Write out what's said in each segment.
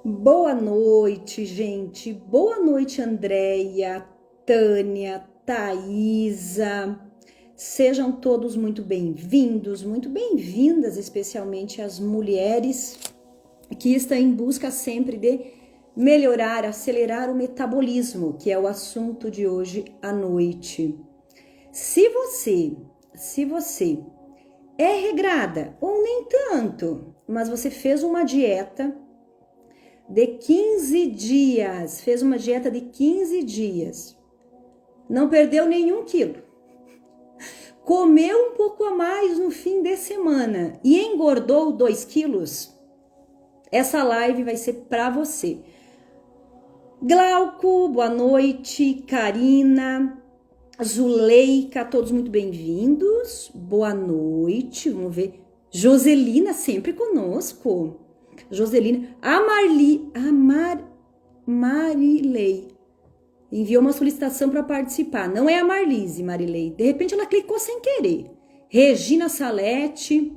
Boa noite, gente. Boa noite, Andréia, Tânia, Thaisa. Sejam todos muito bem-vindos, muito bem-vindas, especialmente as mulheres que estão em busca sempre de melhorar, acelerar o metabolismo, que é o assunto de hoje à noite. Se você é regrada ou nem tanto, mas você fez uma dieta de 15 dias, fez uma dieta de 15 dias, não perdeu nenhum quilo, comeu um pouco a mais no fim de semana e engordou 2 quilos, essa live vai ser para você. Glauco, boa noite, Karina, Zuleika, todos muito bem-vindos, boa noite, vamos ver, Joselina sempre conosco, Joselina, Marilei enviou uma solicitação para participar. Não é a Marlise, Marilei. De repente ela clicou sem querer. Regina Salete,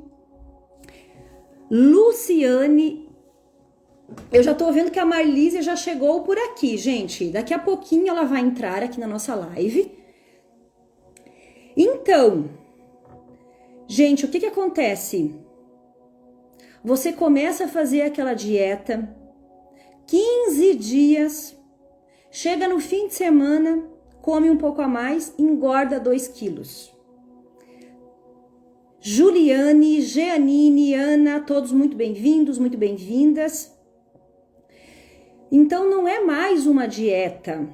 Luciane. Eu já tô vendo que a Marlise já chegou por aqui, gente. Daqui a pouquinho ela vai entrar aqui na nossa live. Então, gente, o que acontece? Você começa a fazer aquela dieta, 15 dias, chega no fim de semana, come um pouco a mais, engorda 2 quilos. Juliane, Jeanine, Ana, todos muito bem-vindos, muito bem-vindas. Então não é mais uma dieta,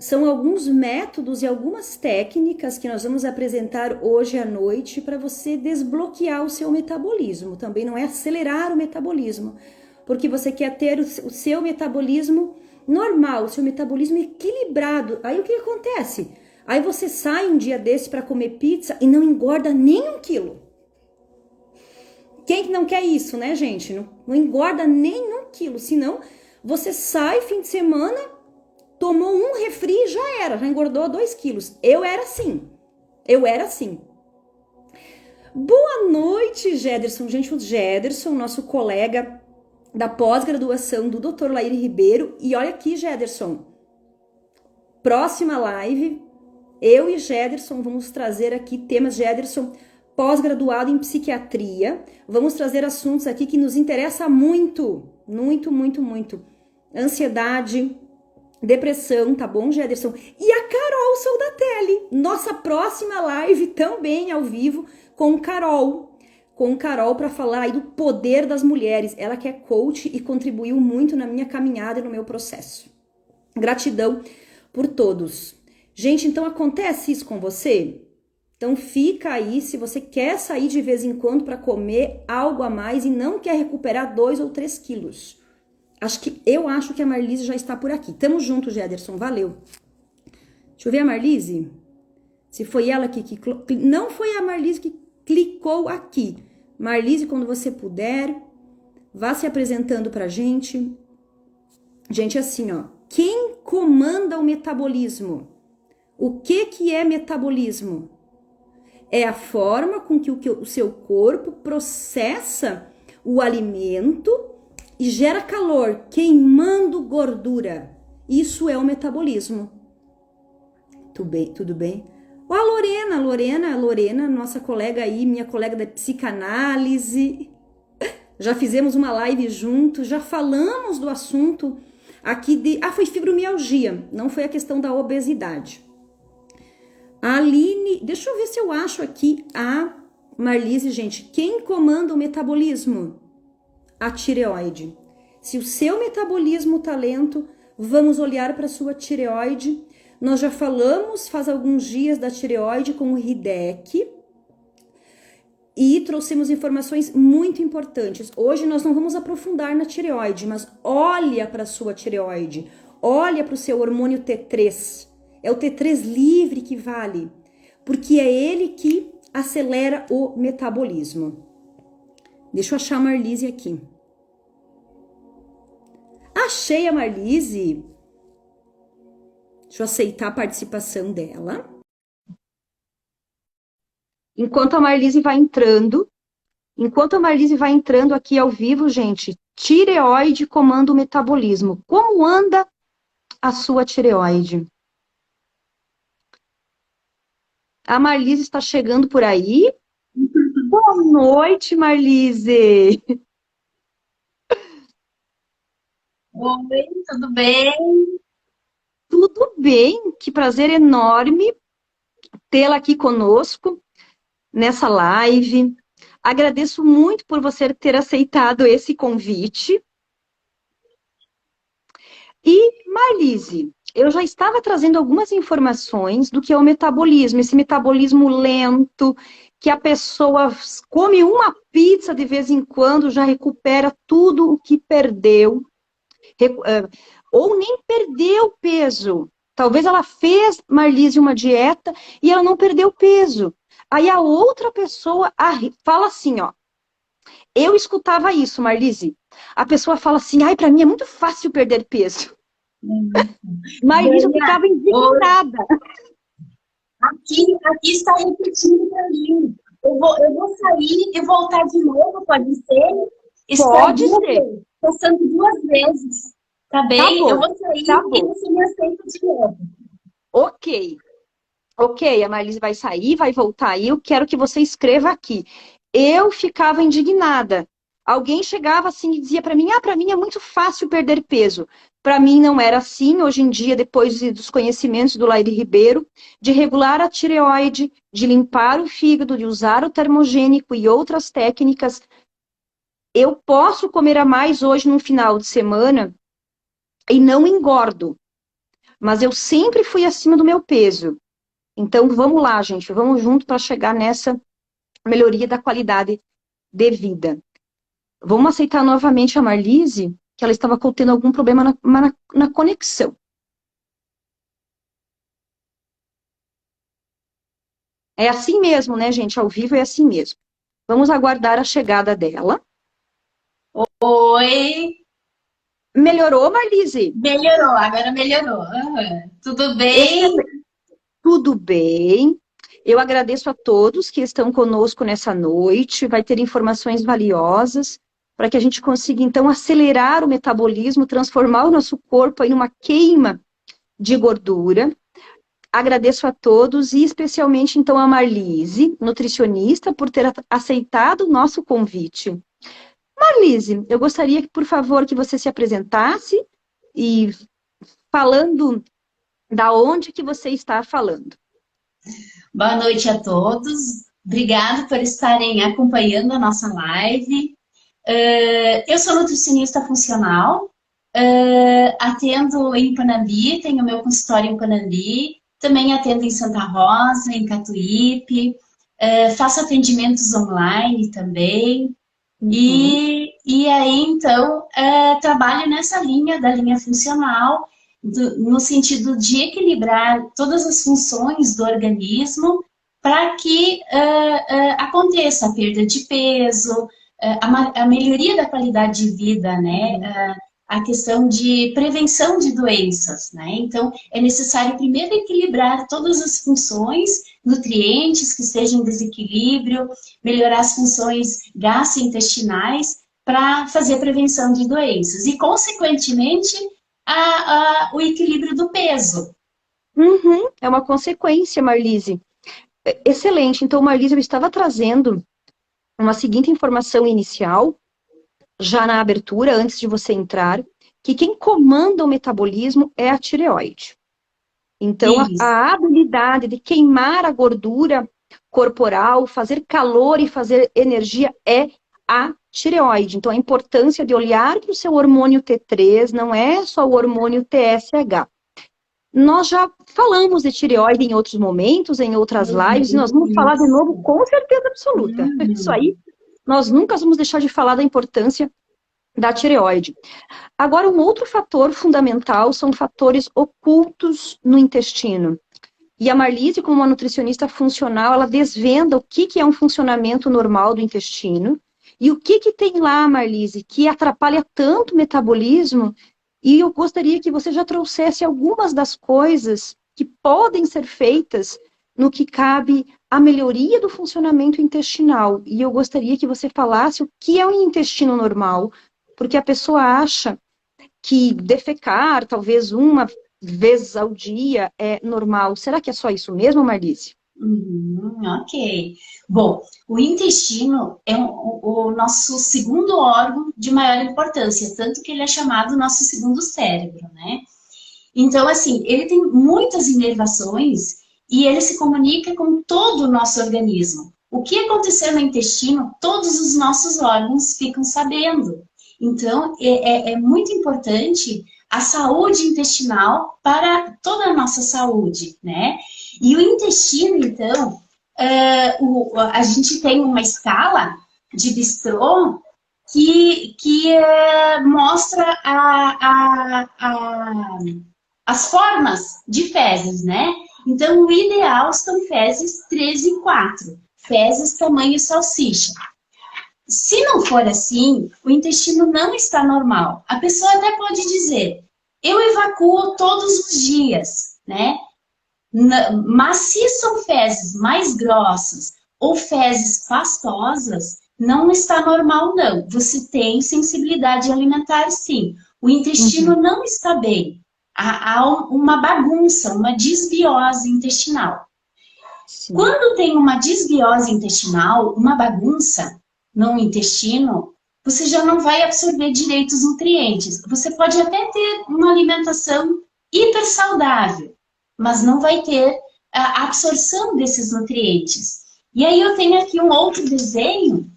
são alguns métodos e algumas técnicas que nós vamos apresentar hoje à noite para você desbloquear o seu metabolismo. Também não é acelerar o metabolismo, porque você quer ter o seu metabolismo normal, o seu metabolismo equilibrado. Aí o que acontece? Aí você sai um dia desse para comer pizza e não engorda nem 1 quilo. Quem que não quer isso, né, gente? Não engorda nem 1 quilo, senão você sai fim de semana, tomou um refri e já engordou 2 quilos. Eu era assim. Boa noite, Gederson. Gente, o Gederson, nosso colega da pós-graduação do Dr. Laíre Ribeiro. E olha aqui, Gederson. Próxima live, eu e Gederson vamos trazer aqui temas. Gederson, pós-graduado em psiquiatria. Vamos trazer assuntos aqui que nos interessam muito. Muito. Ansiedade, depressão, tá bom, Gederson? E a Carol Soldatelli, nossa próxima live também ao vivo com Carol para falar aí do poder das mulheres. Ela que é coach e contribuiu muito na minha caminhada e no meu processo. Gratidão por todos. Gente, então acontece isso com você? Então fica aí, se você quer sair de vez em quando para comer algo a mais e não quer recuperar 2 ou 3 quilos. Eu acho que a Marlise já está por aqui. Tamo junto, Gederson, valeu. Deixa eu ver a Marlise. Se foi ela que não foi a Marlise que clicou aqui. Marlise, quando você puder, vá se apresentando pra gente. Gente, assim, ó. Quem comanda o metabolismo? O que é metabolismo? É a forma com que o seu corpo processa o alimento e gera calor, queimando gordura. Isso é o metabolismo. Tudo bem? Ó, a Lorena, nossa colega aí, minha colega da psicanálise. Já fizemos uma live juntos, já falamos do assunto aqui foi fibromialgia, não foi a questão da obesidade. A Aline, deixa eu ver se eu acho aqui a Marlise, gente. Quem comanda o metabolismo? A tireoide. Se o seu metabolismo tá lento, vamos olhar para sua tireoide. Nós já falamos faz alguns dias da tireoide com o Hideki e trouxemos informações muito importantes. Hoje nós não vamos aprofundar na tireoide, mas olha para sua tireoide, olha para o seu hormônio T3. É o T3 livre que vale, porque é ele que acelera o metabolismo. Deixa eu achar a Marlise aqui. Achei a Marlise. Deixa eu aceitar a participação dela. Enquanto a Marlise vai entrando aqui ao vivo, gente, Tireoide comanda o metabolismo. Como anda a sua tireoide? A Marlise está chegando por aí. Boa noite, Marlise. Oi, tudo bem? Tudo bem? Que prazer enorme tê-la aqui conosco nessa live. Agradeço muito por você ter aceitado esse convite. E, Marlise, eu já estava trazendo algumas informações do que é o metabolismo, esse metabolismo lento, que a pessoa come uma pizza de vez em quando, já recupera tudo o que perdeu, ou nem perdeu peso. Talvez ela fez, Marlise, uma dieta e ela não perdeu peso. Aí a outra pessoa fala assim, ó, eu escutava isso, Marlise. A pessoa fala assim, ai, para mim é muito fácil perder peso. Marlise, eu Dani, ficava oi, indignada. aqui está repetindo para mim. Eu vou sair e voltar de novo, pode ser? Pode ser. Estragou, passando duas vezes. Tá Tá bem? Eu bom, vou tá sair e bom. você me aceita de novo. Ok, ok, a Marlise vai sair, vai voltar aí. Eu quero que você escreva aqui. Eu ficava indignada. Alguém chegava assim e dizia para mim: ah, para mim é muito fácil perder peso. Para mim não era assim. Hoje em dia, depois dos conhecimentos do Laire Ribeiro, de regular a tireoide, de limpar o fígado, de usar o termogênico e outras técnicas, eu posso comer a mais hoje no final de semana e não engordo. Mas eu sempre fui acima do meu peso. Então, vamos lá, gente, vamos junto para chegar nessa melhoria da qualidade de vida. Vamos aceitar novamente a Marlise, que ela estava tendo algum problema na conexão. É assim mesmo, né, gente? Ao vivo é assim mesmo. Vamos aguardar a chegada dela. Oi, Melhorou, Marlise? melhorou, agora melhorou. Aham. Tudo bem? Excelente. Tudo bem. Eu agradeço a todos que estão conosco nessa noite. Vai ter informações valiosas para que a gente consiga, então, acelerar o metabolismo, transformar o nosso corpo em uma queima de gordura. Agradeço a todos e especialmente, então, a Marlise, nutricionista, por ter aceitado o nosso convite. Marlise, eu gostaria, por favor, que você se apresentasse e falando da onde que você está falando. Boa noite a todos. Obrigado por estarem acompanhando a nossa live. Eu sou nutricionista funcional, atendo em Panambi, tenho meu consultório em Panambi, também atendo em Santa Rosa, em Catuípe, faço atendimentos online também. Uhum. E aí, então, trabalho nessa linha da linha funcional, no sentido de equilibrar todas as funções do organismo para que aconteça a perda de peso, a melhoria da qualidade de vida, né? Uhum. A questão de prevenção de doenças, né? Então, é necessário primeiro equilibrar todas as funções, nutrientes que estejam em desequilíbrio, melhorar as funções gastrointestinais para fazer a prevenção de doenças e, consequentemente, o equilíbrio do peso. Uhum. É uma consequência, Marlise. Excelente. Então, Marlise, eu estava trazendo uma seguinte informação inicial, já na abertura, antes de você entrar, que quem comanda o metabolismo é a tireoide. Então, Isso. a habilidade de queimar a gordura corporal, fazer calor e fazer energia é a tireoide. Então, a importância de olhar para o seu hormônio T3 não é só o hormônio TSH. Nós já falamos de tireoide em outros momentos, em outras lives, e nós vamos falar de Isso. novo com certeza absoluta. Isso aí, nós nunca vamos deixar de falar da importância da tireoide. Agora, um outro fator fundamental são fatores ocultos no intestino. E a Marlise, como uma nutricionista funcional, ela desvenda o que é um funcionamento normal do intestino e o que tem lá, Marlise, que atrapalha tanto o metabolismo. E eu gostaria que você já trouxesse algumas das coisas que podem ser feitas no que cabe à melhoria do funcionamento intestinal. E eu gostaria que você falasse o que é um intestino normal, porque a pessoa acha que defecar talvez uma vez ao dia é normal. Será que é só isso mesmo, Marlice? Ok. Bom, o intestino é o nosso segundo órgão de maior importância, tanto que ele é chamado nosso segundo cérebro, né? Então, assim, ele tem muitas inervações e ele se comunica com todo o nosso organismo. O que aconteceu no intestino, todos os nossos órgãos ficam sabendo. Então, é muito importante a saúde intestinal para toda a nossa saúde, né? E o intestino, então, a gente tem uma escala de Bistrot que mostra as formas de fezes, né? Então, o ideal são fezes 3 e 4, fezes tamanho salsicha. Se não for assim, o intestino não está normal. A pessoa até pode dizer, eu evacuo todos os dias, né? Mas se são fezes mais grossas ou fezes pastosas, não está normal, não. Você tem sensibilidade alimentar, sim. O intestino não está bem. Há uma bagunça, uma desbiose intestinal. Sim. Quando tem uma desbiose intestinal, uma bagunça no intestino, você já não vai absorver direito os nutrientes. Você pode até ter uma alimentação hiper saudável, mas não vai ter a absorção desses nutrientes. E aí eu tenho aqui um outro desenho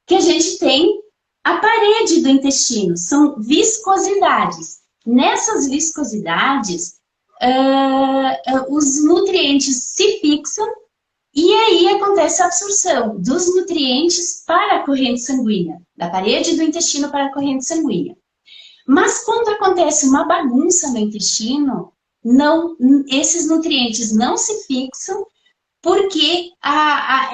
que a gente tem a parede do intestino, são viscosidades. Nessas viscosidades, os nutrientes se fixam e aí acontece a absorção dos nutrientes para a corrente sanguínea, da parede do intestino para a corrente sanguínea. Mas quando acontece uma bagunça no intestino, esses nutrientes não se fixam porque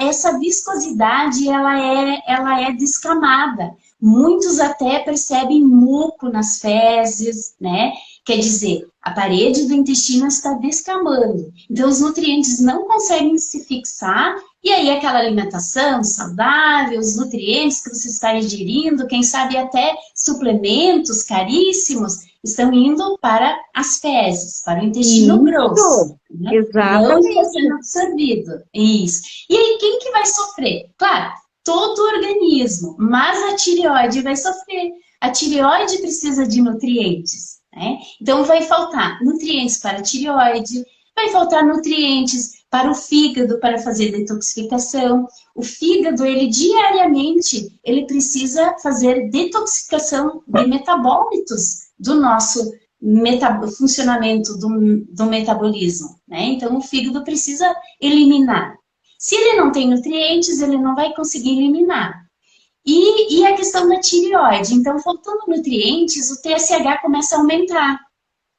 essa viscosidade ela é descamada. Muitos até percebem muco nas fezes, né? Quer dizer, a parede do intestino está descamando. Então, os nutrientes não conseguem se fixar e aí aquela alimentação saudável, os nutrientes que você está ingerindo, quem sabe até suplementos caríssimos, estão indo para as fezes, para o intestino grosso. Né? Exatamente. Não está sendo absorvido. Isso. E aí, quem que vai sofrer? Claro, todo o organismo, mas a tireoide vai sofrer. A tireoide precisa de nutrientes. Né? Então, vai faltar nutrientes para a tireoide, vai faltar nutrientes para o fígado, para fazer detoxificação. O fígado, ele diariamente, ele precisa fazer detoxificação de metabólitos do nosso funcionamento do metabolismo. Né? Então, o fígado precisa eliminar. Se ele não tem nutrientes, ele não vai conseguir eliminar. E a questão da tireoide. Então, faltando nutrientes, o TSH começa a aumentar.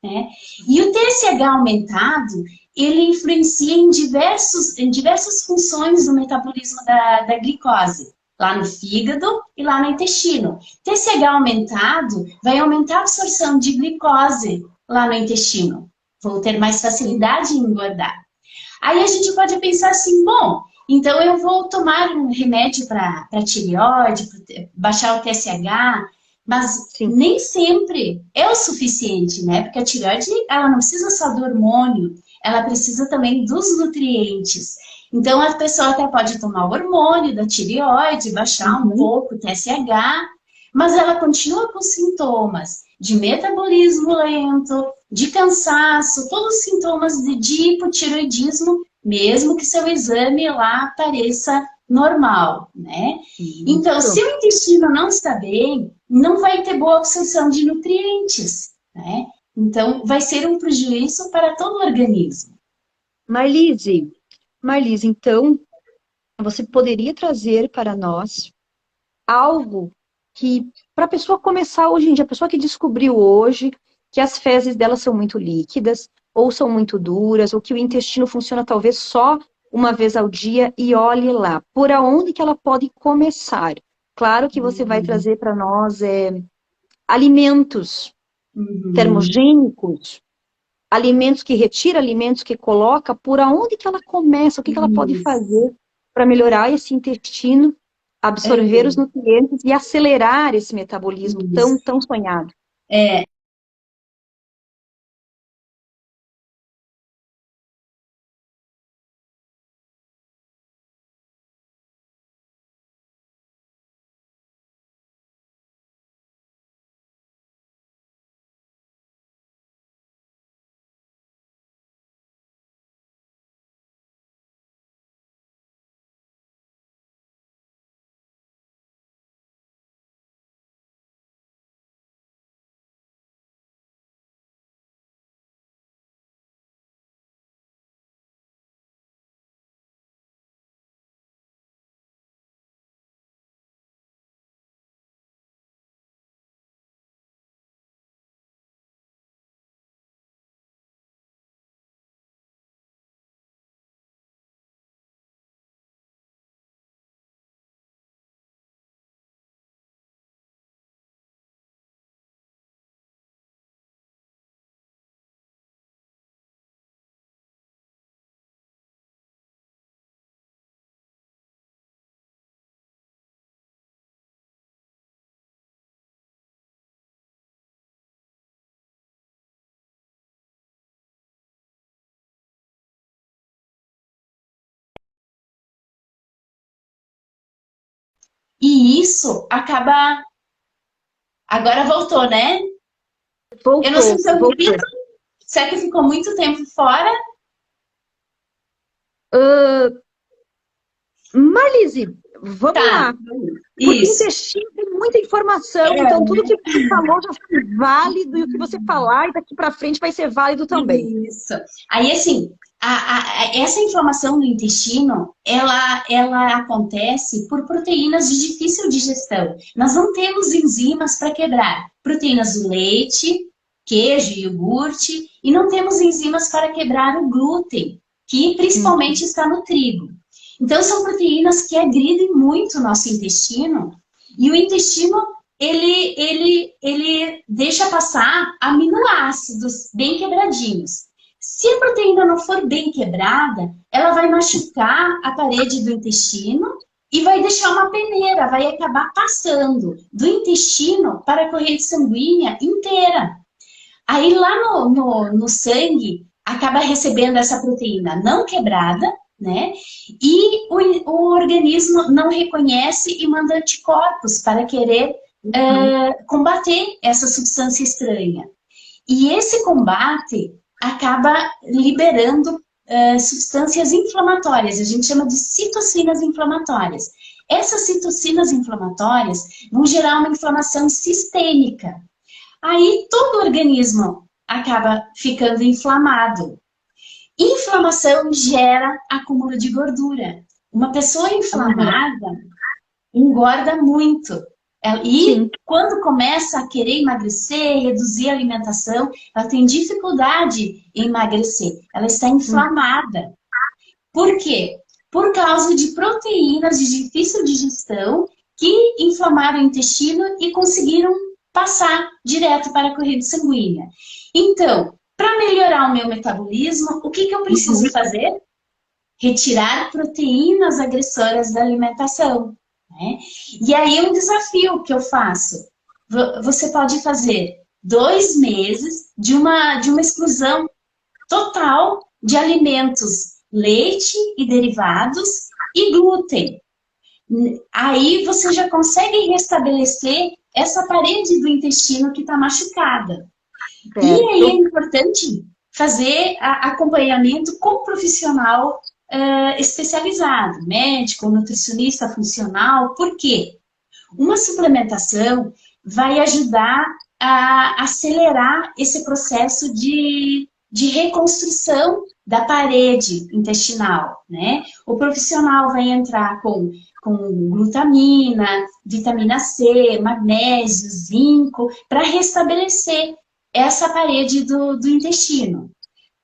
Né? E o TSH aumentado, ele influencia em diversas funções do metabolismo da glicose. Lá no fígado e lá no intestino. TSH aumentado vai aumentar a absorção de glicose lá no intestino. Vou ter mais facilidade em engordar. Aí a gente pode pensar assim, bom, então eu vou tomar um remédio para tireoide, baixar o TSH, mas Sim. nem sempre é o suficiente, né? Porque a tireoide, ela não precisa só do hormônio, ela precisa também dos nutrientes. Então, a pessoa até pode tomar o hormônio da tireoide, baixar um pouco o TSH, mas ela continua com sintomas de metabolismo lento, de cansaço, todos os sintomas de hipotireoidismo, mesmo que seu exame lá pareça normal, né? Então, se o intestino não está bem, não vai ter boa absorção de nutrientes, né? Então, vai ser um prejuízo para todo o organismo. Marlise, então, você poderia trazer para nós algo que, para a pessoa começar hoje em dia, a pessoa que descobriu hoje que as fezes dela são muito líquidas, ou são muito duras, ou que o intestino funciona talvez só uma vez ao dia, e olhe lá, por onde que ela pode começar? Claro que você vai trazer para nós alimentos termogênicos, alimentos que retira, alimentos que coloca, por onde que ela começa, o que que ela pode fazer para melhorar esse intestino absorver os nutrientes e acelerar esse metabolismo tão sonhado. E isso acaba... Agora voltou, né? Voltou, eu não sei se eu voltou. repito. Será que ficou muito tempo fora? Marlise, vamos lá. Porque Isso. intestino tem muita informação, então tudo que você falou já foi válido, e o que você falar e daqui para frente vai ser válido também. Isso. Aí, assim, essa inflamação no intestino, ela acontece por proteínas de difícil digestão. Nós não temos enzimas para quebrar proteínas do leite, queijo, iogurte, e não temos enzimas para quebrar o glúten, que principalmente está no trigo. Então, são proteínas que agridem muito o nosso intestino, e o intestino ele deixa passar aminoácidos bem quebradinhos. Se a proteína não for bem quebrada, ela vai machucar a parede do intestino e vai deixar uma peneira, vai acabar passando do intestino para a corrente sanguínea inteira. Aí lá no sangue, acaba recebendo essa proteína não quebrada, né? E o organismo não reconhece e manda anticorpos para querer combater essa substância estranha. E esse combate acaba liberando substâncias inflamatórias, a gente chama de citocinas inflamatórias. Essas citocinas inflamatórias vão gerar uma inflamação sistêmica. Aí todo o organismo acaba ficando inflamado. Inflamação gera acúmulo de gordura. Uma pessoa inflamada engorda muito. E quando começa a querer emagrecer, reduzir a alimentação, ela tem dificuldade em emagrecer. Ela está inflamada. Por quê? Por causa de proteínas de difícil digestão que inflamaram o intestino e conseguiram passar direto para a corrente sanguínea. Então, para melhorar o meu metabolismo, o que eu preciso fazer? Retirar proteínas agressoras da alimentação. Né? E aí um desafio que eu faço. Você pode fazer 2 meses de uma exclusão total de alimentos, leite e derivados e glúten. Aí você já consegue restabelecer essa parede do intestino que está machucada. E aí é importante fazer acompanhamento com um profissional especializado, médico, nutricionista funcional. Por quê? Uma suplementação vai ajudar a acelerar esse processo de reconstrução da parede intestinal, né? O profissional vai entrar com glutamina, vitamina C, magnésio, zinco, para restabelecer essa parede do intestino.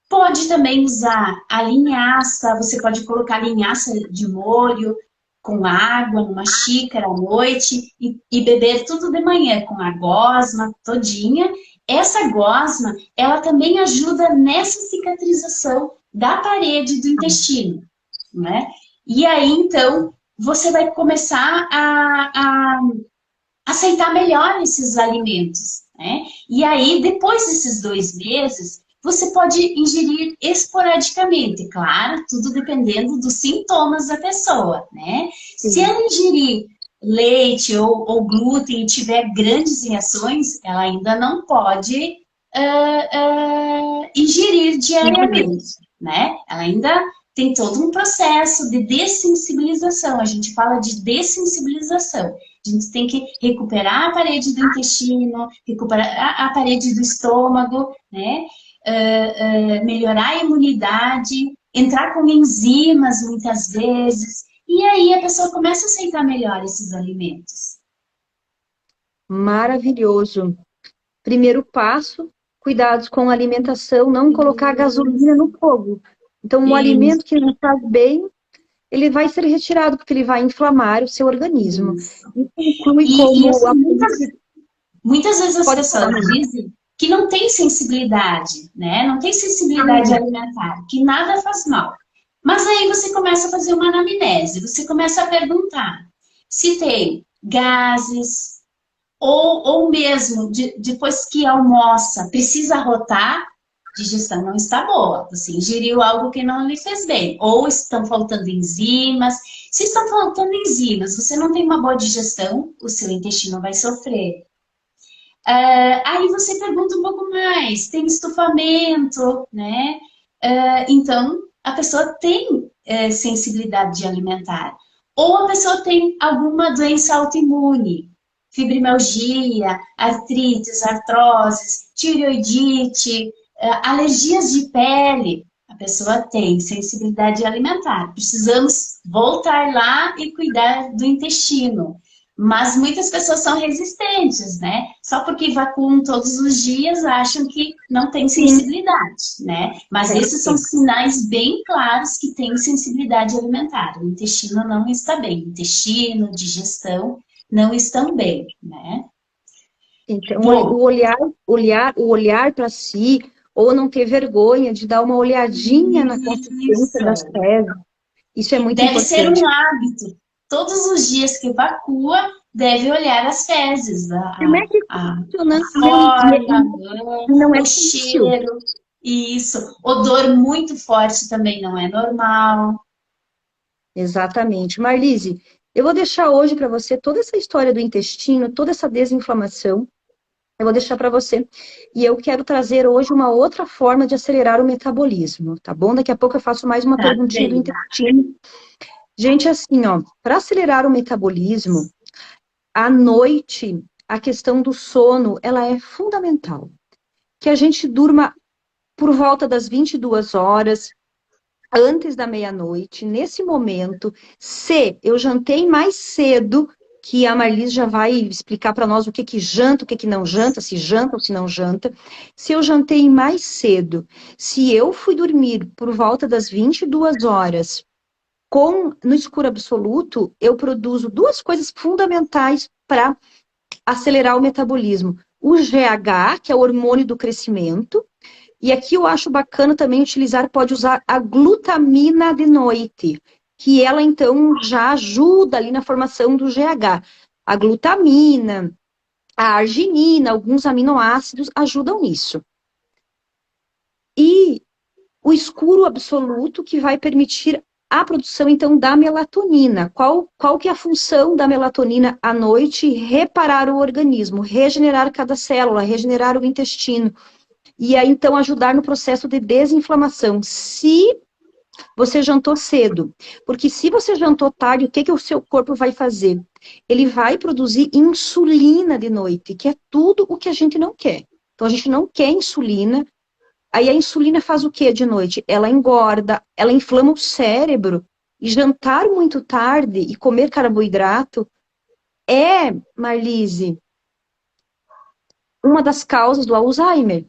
Pode também usar a linhaça, você pode colocar linhaça de molho com água numa xícara à noite e beber tudo de manhã com a gosma todinha. Essa gosma, ela também ajuda nessa cicatrização da parede do intestino, né? E aí, então, você vai começar a aceitar melhor esses alimentos, né? E aí, depois desses 2 meses, você pode ingerir esporadicamente, claro, tudo dependendo dos sintomas da pessoa, né? Se Sim. ela ingerir leite ou glúten e tiver grandes reações, ela ainda não pode ingerir diariamente, né? Ela ainda tem todo um processo de dessensibilização. A gente fala de dessensibilização. A gente tem que recuperar a parede do intestino, recuperar a parede do estômago, né? Melhorar a imunidade, entrar com enzimas muitas vezes, e aí a pessoa começa a aceitar melhor esses alimentos. Maravilhoso. Primeiro passo, cuidados com a alimentação, não colocar gasolina no fogo. Então, um Isso, alimento que não faz bem, ele vai ser retirado, porque ele vai inflamar o seu organismo. isso. Isso inclui E como assim, a... muitas vezes as Pode falar, pessoas Maria. dizem que não tem sensibilidade, né? Não tem sensibilidade Hum, alimentar, que nada faz mal. Mas aí você começa a fazer uma anamnese, você começa a perguntar se tem gases, ou mesmo depois que almoça, precisa rotar, digestão não está boa. Você ingeriu algo que não lhe fez bem. Ou estão faltando enzimas. Se estão faltando enzimas, você não tem uma boa digestão, o seu intestino vai sofrer. Aí você pergunta um pouco mais, tem estufamento, né? Então, a pessoa tem sensibilidade alimentar. Ou a pessoa tem alguma doença autoimune, fibromialgia, artrites, artroses, tireoidite, alergias de pele. A pessoa tem sensibilidade alimentar. Precisamos voltar lá e cuidar do intestino. Mas muitas pessoas são resistentes, né? Só porque vacuam todos os dias acham que não tem sim, sensibilidade, né? Mas tem esses são sim. sinais bem claros que tem sensibilidade alimentar. O intestino não está bem, o intestino, digestão não estão bem, né? Então, Bom, o olhar para si, ou não ter vergonha de dar uma olhadinha na consistência das isso fezes, isso é muito deve ser um importante. hábito. Todos os dias que evacua, deve olhar as fezes, Como é que a funciona? forma, E não é o difícil. cheiro. Isso. Odor muito forte também não é normal. Exatamente. Marlise, eu vou deixar hoje para você toda essa história do intestino, toda essa desinflamação. Eu vou deixar para você. E eu quero trazer hoje uma outra forma de acelerar o metabolismo, tá bom? Daqui a pouco eu faço mais uma Tá perguntinha do bem. intestino. Gente, assim, ó, para acelerar o metabolismo, à noite, a questão do sono, ela é fundamental. Que a gente durma por volta das 22 horas, antes da meia-noite, nesse momento, se eu jantei mais cedo, que a Marlis já vai explicar para nós o que que janta, o que que não janta ou se não janta. Se eu jantei mais cedo, se eu fui dormir por volta das 22 horas, no escuro absoluto, eu produzo duas coisas fundamentais para acelerar o metabolismo. O GH, que é o hormônio do crescimento, e aqui eu acho bacana também utilizar, pode usar a glutamina de noite, que ela então já ajuda ali na formação do GH. A glutamina, a arginina, alguns aminoácidos ajudam nisso. E o escuro absoluto que vai permitir a produção então da melatonina. Qual que é a função da melatonina à noite? Reparar o organismo, regenerar cada célula, regenerar o intestino. E aí, então, ajudar no processo de desinflamação. Se você jantou cedo, porque se você jantou tarde, o que que o seu corpo vai fazer? Ele vai produzir insulina de noite, que é tudo o que a gente não quer. Então, a gente não quer insulina. Aí a insulina faz o que de noite? Ela engorda, ela inflama o cérebro. E jantar muito tarde e comer carboidrato é, Marlise, uma das causas do Alzheimer.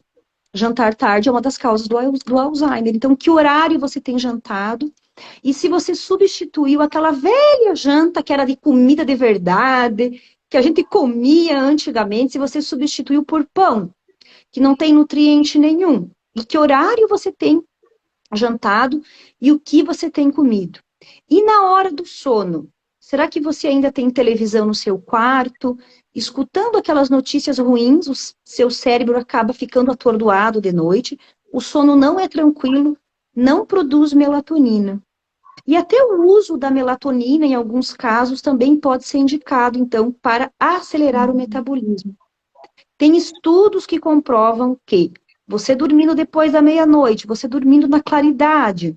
Jantar tarde é uma das causas do Alzheimer. Então, que horário você tem jantado? E se você substituiu aquela velha janta que era de comida de verdade, que a gente comia antigamente, se você substituiu por pão, que não tem nutriente nenhum. E que horário você tem jantado e o que você tem comido. E na hora do sono, Será que você ainda tem televisão no seu quarto? Escutando aquelas notícias ruins, o seu cérebro acaba ficando atordoado de noite, o sono não é tranquilo, não produz melatonina. E até o uso da melatonina, em alguns casos, também pode ser indicado, então, para acelerar o metabolismo. Tem estudos que comprovam que você dormindo depois da meia-noite, você dormindo na claridade,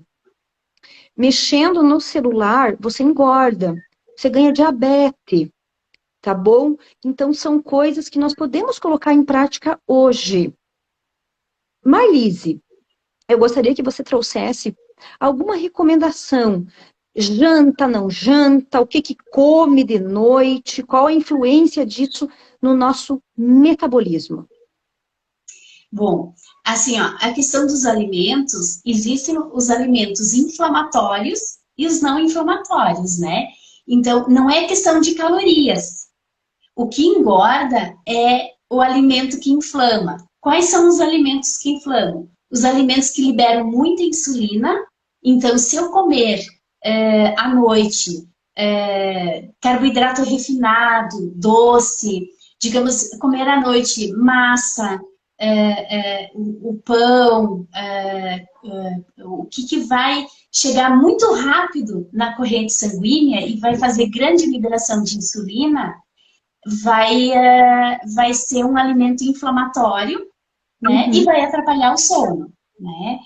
mexendo no celular, você engorda, você ganha diabetes, tá bom? Então, são coisas que nós podemos colocar em prática hoje. Marlise, eu gostaria que você trouxesse alguma recomendação. Janta, não janta, o que que come de noite, qual a influência disso no nosso metabolismo? Bom, assim, ó, a questão dos alimentos, existem os alimentos inflamatórios e os não inflamatórios, né? Então, não é questão de calorias. O que engorda é o alimento que inflama. Quais são os alimentos que inflamam? Os alimentos que liberam muita insulina. Então, se eu comer à noite carboidrato refinado, doce, digamos, comer à noite massa, o pão, o que vai chegar muito rápido na corrente sanguínea e vai fazer grande liberação de insulina, vai ser um alimento inflamatório, né? E vai atrapalhar o sono, né?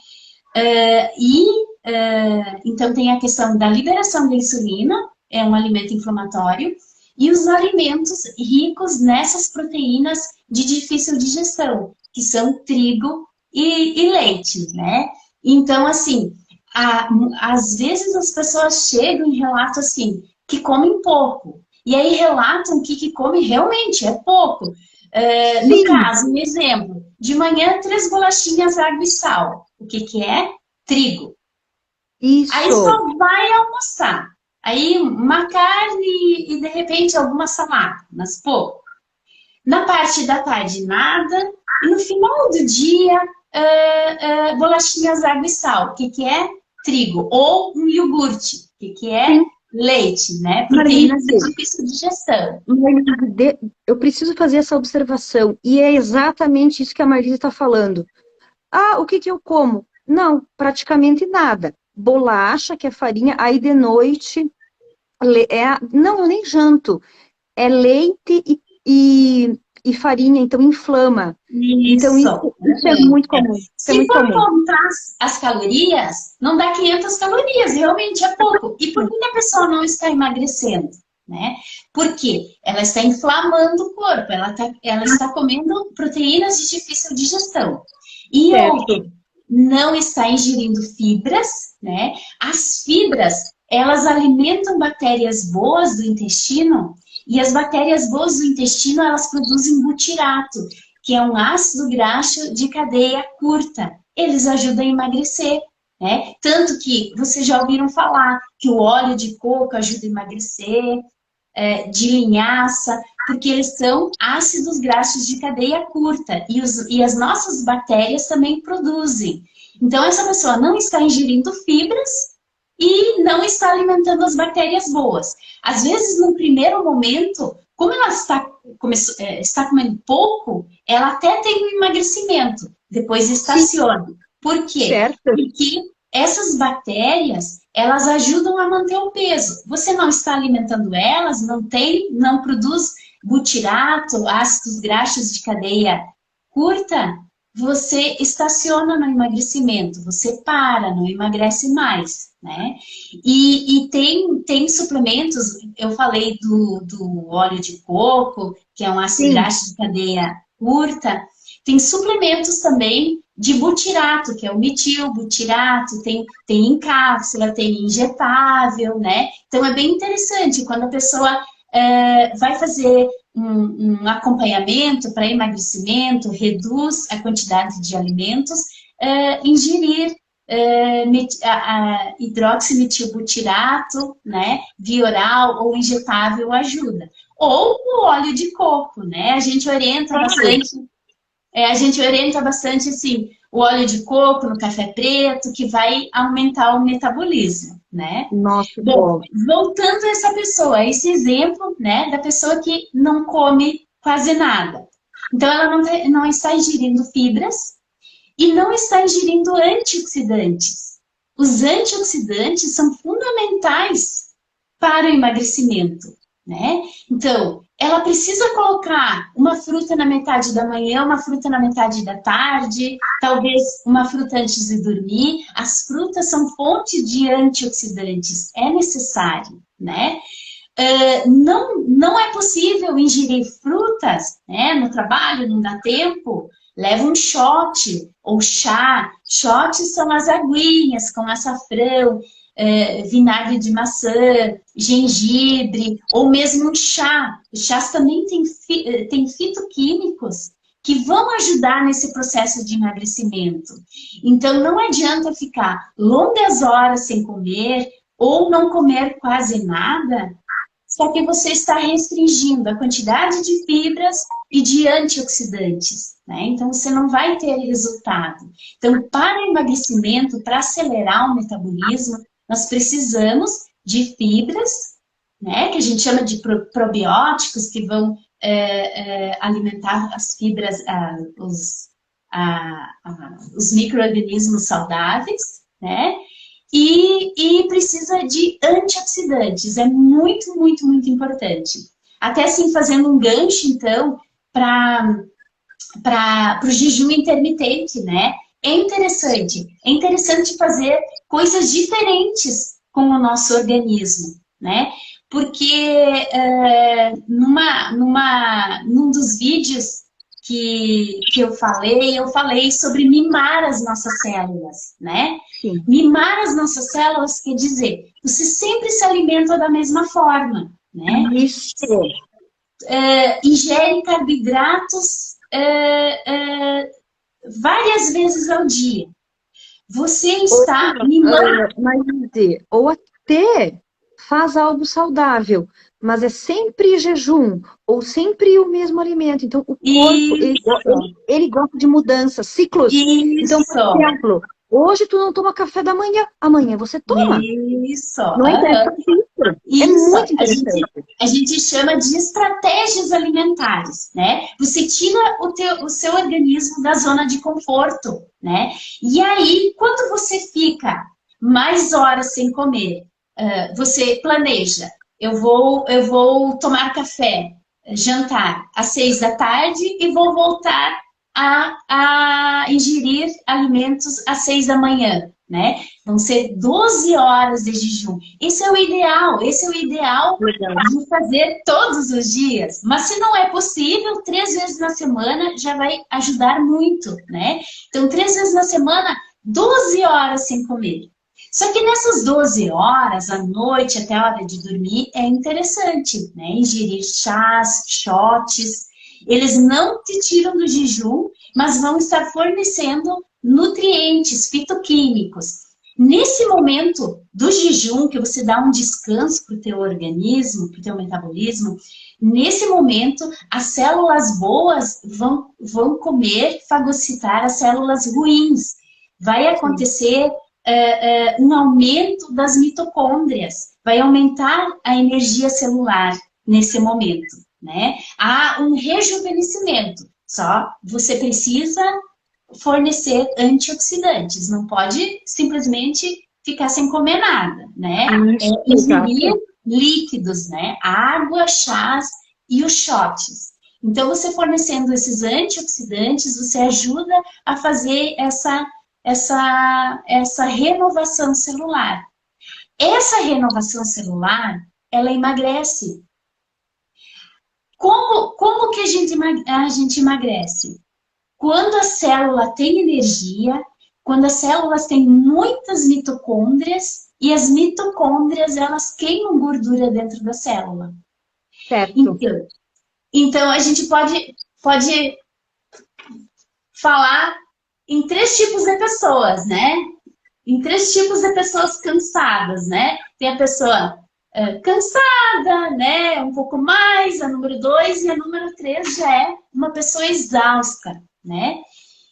Então tem a questão da liberação da insulina, é um alimento inflamatório, e os alimentos ricos nessas proteínas de difícil digestão, que são trigo e leite, né? Então, assim, às vezes as pessoas chegam e relatam assim, que comem pouco. E aí relatam que come realmente é pouco. No caso, um exemplo, de manhã 3 bolachinhas, água e sal. O que é? Trigo. Isso. Aí só vai almoçar. Aí uma carne e de repente alguma salada, mas pouco. Na parte da tarde, nada. E no final do dia, bolachinhas, água e sal. O que é? Trigo. Ou um iogurte. O que é? Leite, né? Proteínas de difícil digestão. Eu preciso fazer essa observação. E é exatamente isso que a Marlise está falando. Ah, o que eu como? Não, praticamente nada. Bolacha, que é farinha, aí de noite... Não, eu nem janto. É leite e farinha, então inflama. Isso. Então isso é muito comum. Se for contar as calorias, não dá 500 calorias, realmente é pouco. E por que a pessoa não está emagrecendo? Né? Porque ela está inflamando o corpo, ela está comendo proteínas de difícil digestão. E outro, não está ingerindo fibras, né? As fibras, elas alimentam bactérias boas do intestino, e as bactérias boas do intestino, elas produzem butirato, que é um ácido graxo de cadeia curta. Eles ajudam a emagrecer, né? Tanto que vocês já ouviram falar que o óleo de coco ajuda a emagrecer, de linhaça, porque eles são ácidos graxos de cadeia curta e as nossas bactérias também produzem. Então, essa pessoa não está ingerindo fibras e não está alimentando as bactérias boas. Às vezes, no primeiro momento, como ela está comendo pouco, ela até tem um emagrecimento, depois estaciona. Por quê? Porque essas bactérias, elas ajudam a manter o peso. Você não está alimentando elas, não produz butirato, ácidos graxos de cadeia curta, você estaciona no emagrecimento, você para, não emagrece mais, né? E tem suplementos, eu falei do óleo de coco, que é um ácido graxo de cadeia curta, tem suplementos também de butirato, que é o metilbutirato, tem em cápsula, tem injetável, né? Então é bem interessante quando a pessoa vai fazer um acompanhamento para emagrecimento, reduz a quantidade de alimentos, ingerir hidroximetilbutirato, né? Via oral ou injetável ajuda. Ou o óleo de coco, né? A gente orienta bastante assim, o óleo de coco no café preto, que vai aumentar o metabolismo, né? Nossa, Bom, bom. voltando a essa pessoa, esse exemplo, né, da pessoa que não come quase nada. Então, ela não está ingerindo fibras e não está ingerindo antioxidantes. Os antioxidantes são fundamentais para o emagrecimento, né? Então, ela precisa colocar uma fruta na metade da manhã, uma fruta na metade da tarde, talvez uma fruta antes de dormir. As frutas são fonte de antioxidantes, é necessário, né? Não é possível ingerir frutas, né, no trabalho, não dá tempo. Leva um shot ou chá. Shots são as aguinhas com açafrão, vinagre de maçã, gengibre, ou mesmo um chá. Os chás também têm fitoquímicos que vão ajudar nesse processo de emagrecimento. Então, não adianta ficar longas horas sem comer ou não comer quase nada, só que você está restringindo a quantidade de fibras e de antioxidantes, né? Então, você não vai ter resultado. Então, para emagrecimento, para acelerar o metabolismo, nós precisamos de fibras, né? Que a gente chama de probióticos, que vão alimentar as fibras, os micro-organismos saudáveis, né? E precisa de antioxidantes, é muito, muito, muito importante. Até assim, fazendo um gancho, então, para o jejum intermitente, né? É interessante fazer coisas diferentes com o nosso organismo, né? Porque num dos vídeos que eu falei sobre mimar as nossas células, né? Sim. Mimar as nossas células quer dizer, você sempre se alimenta da mesma forma, né? Isso. Ingere carboidratos várias vezes ao dia. Você está mimando. Mas, ou até faz algo saudável, mas é sempre jejum, ou sempre o mesmo alimento. Então, o corpo, ele gosta de mudança, ciclos. Isso. Então, por exemplo, hoje tu não toma café da manhã, amanhã você toma. Isso. Não é interessante isso? É muito interessante. A gente chama de estratégias alimentares, né? Você tira o seu organismo da zona de conforto, né? E aí, quando você fica mais horas sem comer, você planeja, eu vou tomar café, jantar às 6 da tarde e vou voltar a ingerir alimentos às 6 da manhã, né? Vão ser 12 horas de jejum. Esse é o ideal de fazer todos os dias. Mas se não é possível, 3 vezes na semana já vai ajudar muito, né? Então, 3 vezes na semana, 12 horas sem comer. Só que nessas 12 horas, à noite até a hora de dormir, é interessante, né? Ingerir chás, shots. Eles não te tiram do jejum, mas vão estar fornecendo nutrientes fitoquímicos. Nesse momento do jejum, que você dá um descanso para o teu organismo, para o teu metabolismo, nesse momento, as células boas vão comer, fagocitar as células ruins. Vai acontecer um aumento das mitocôndrias, vai aumentar a energia celular nesse momento, né? Há um rejuvenescimento, só você precisa fornecer antioxidantes, não pode simplesmente ficar sem comer nada, né? Ingerir líquidos, né? Água, chás e os shots. Então, você fornecendo esses antioxidantes, você ajuda a fazer essa renovação celular. Essa renovação celular, ela emagrece. Como que a gente emagrece? Quando a célula tem energia, quando as células têm muitas mitocôndrias, e as mitocôndrias, elas queimam gordura dentro da célula. Certo. Então a gente pode falar em 3 tipos de pessoas, né? Em 3 tipos de pessoas cansadas, né? Tem a pessoa cansada, né? Um pouco mais, a número 2, e a número 3 já é uma pessoa exausta, né?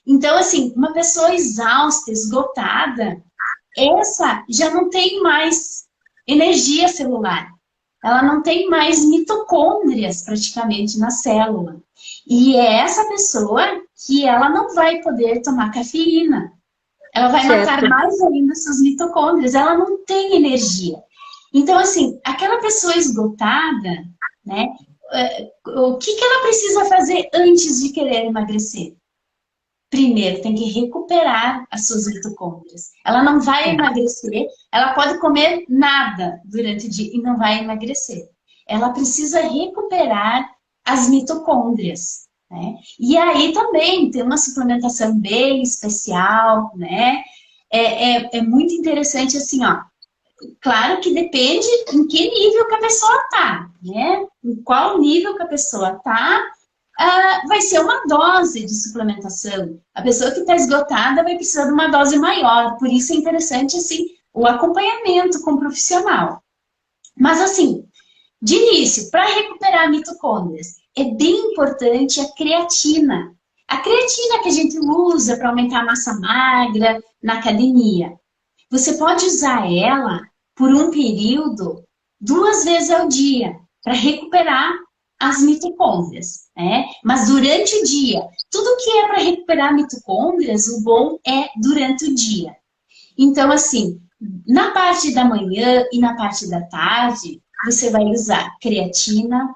Então, assim, uma pessoa exausta, esgotada, essa já não tem mais energia celular. Ela não tem mais mitocôndrias praticamente na célula. E é essa pessoa que ela não vai poder tomar cafeína. Ela vai matar Certo. mais ainda suas mitocôndrias. Ela não tem energia. Então, assim, aquela pessoa esgotada, né? O que ela precisa fazer antes de querer emagrecer? Primeiro, tem que recuperar as suas mitocôndrias. Ela não vai emagrecer, ela pode comer nada durante o dia e não vai emagrecer. Ela precisa recuperar as mitocôndrias, né? E aí também tem uma suplementação bem especial, né? É muito interessante assim, ó. Claro que depende em que nível que a pessoa tá, né? Em qual nível que a pessoa tá, vai ser uma dose de suplementação. A pessoa que está esgotada vai precisar de uma dose maior. Por isso é interessante, assim, o acompanhamento com o profissional. Mas, assim, de início, para recuperar mitocôndrias, é bem importante a creatina. A creatina que a gente usa para aumentar a massa magra na academia. Você pode usar ela por um período 2 vezes ao dia para recuperar as mitocôndrias, né? Mas durante o dia, tudo que é para recuperar mitocôndrias, o bom é durante o dia. Então, assim, na parte da manhã e na parte da tarde, você vai usar creatina,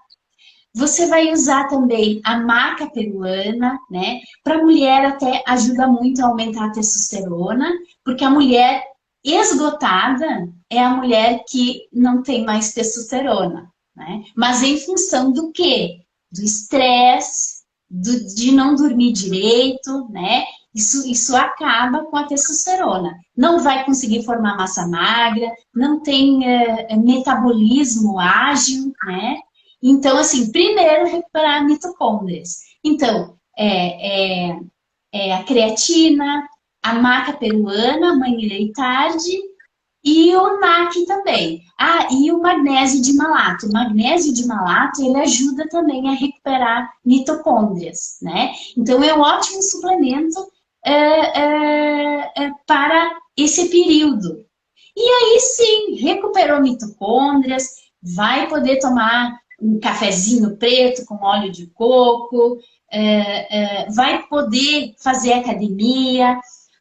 você vai usar também a maca peruana, né? Para mulher até ajuda muito a aumentar a testosterona, porque a mulher esgotada é a mulher que não tem mais testosterona, né? Mas em função do quê? Do estresse, de não dormir direito, né? Isso acaba com a testosterona. Não vai conseguir formar massa magra, não tem metabolismo ágil, né? Então, assim, primeiro recuperar mitocôndrias. Então, a creatina, a maca peruana, manhã e tarde, e o NAC também. Ah, e o magnésio de malato. O magnésio de malato, ele ajuda também a recuperar mitocôndrias, né? Então, é um ótimo suplemento para esse período. E aí, sim, recuperou mitocôndrias, vai poder tomar um cafezinho preto com óleo de coco, vai poder fazer academia,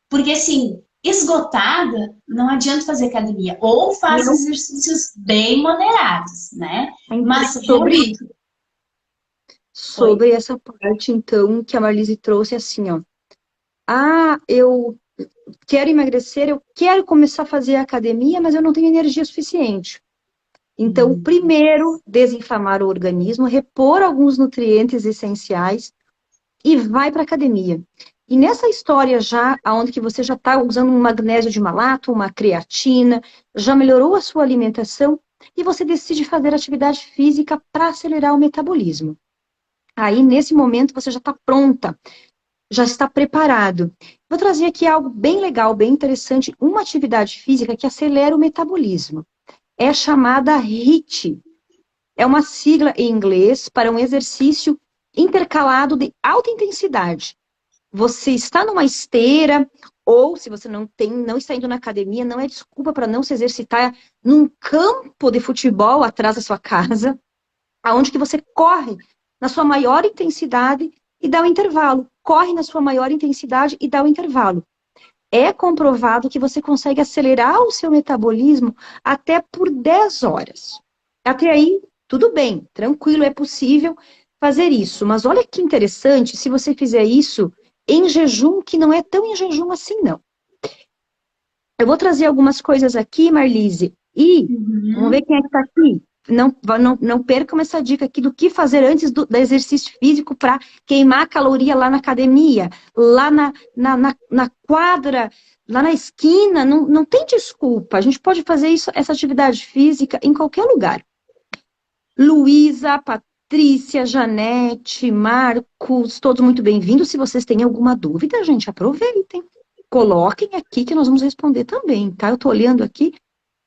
porque assim, esgotada, não adianta fazer academia, ou faz Não, exercícios bem moderados, né? Mas sobre, realmente, foi. sobre essa parte, então, que a Marlise trouxe, assim, ó. Ah, eu quero emagrecer, eu quero começar a fazer academia, mas eu não tenho energia suficiente. Então, primeiro, desinflamar o organismo, repor alguns nutrientes essenciais e vai para a academia. E nessa história já, onde que você já está usando um magnésio de malato, uma creatina, já melhorou a sua alimentação e você decide fazer atividade física para acelerar o metabolismo. Aí, nesse momento, você já está pronta, já está preparado. Vou trazer aqui algo bem legal, bem interessante, uma atividade física que acelera o metabolismo. É chamada HIIT. É uma sigla em inglês para um exercício intercalado de alta intensidade. Você está numa esteira, ou se você não está indo na academia, não é desculpa para não se exercitar num campo de futebol atrás da sua casa, aonde que você corre na sua maior intensidade e dá o intervalo. Corre na sua maior intensidade e dá o intervalo. É comprovado que você consegue acelerar o seu metabolismo até por 10 horas. Até aí, tudo bem, tranquilo, é possível fazer isso. Mas olha que interessante se você fizer isso em jejum, que não é tão em jejum assim, não. Eu vou trazer algumas coisas aqui, Marlise, e vamos ver quem é que está aqui. Não percam essa dica aqui do que fazer antes do exercício físico para queimar caloria lá na academia, lá na quadra, lá na esquina. Não tem desculpa. A gente pode fazer essa atividade física em qualquer lugar. Luísa, Patrícia, Janete, Marcos, todos muito bem-vindos. Se vocês têm alguma dúvida, gente, aproveitem. Coloquem aqui que nós vamos responder também, tá? Eu tô olhando aqui.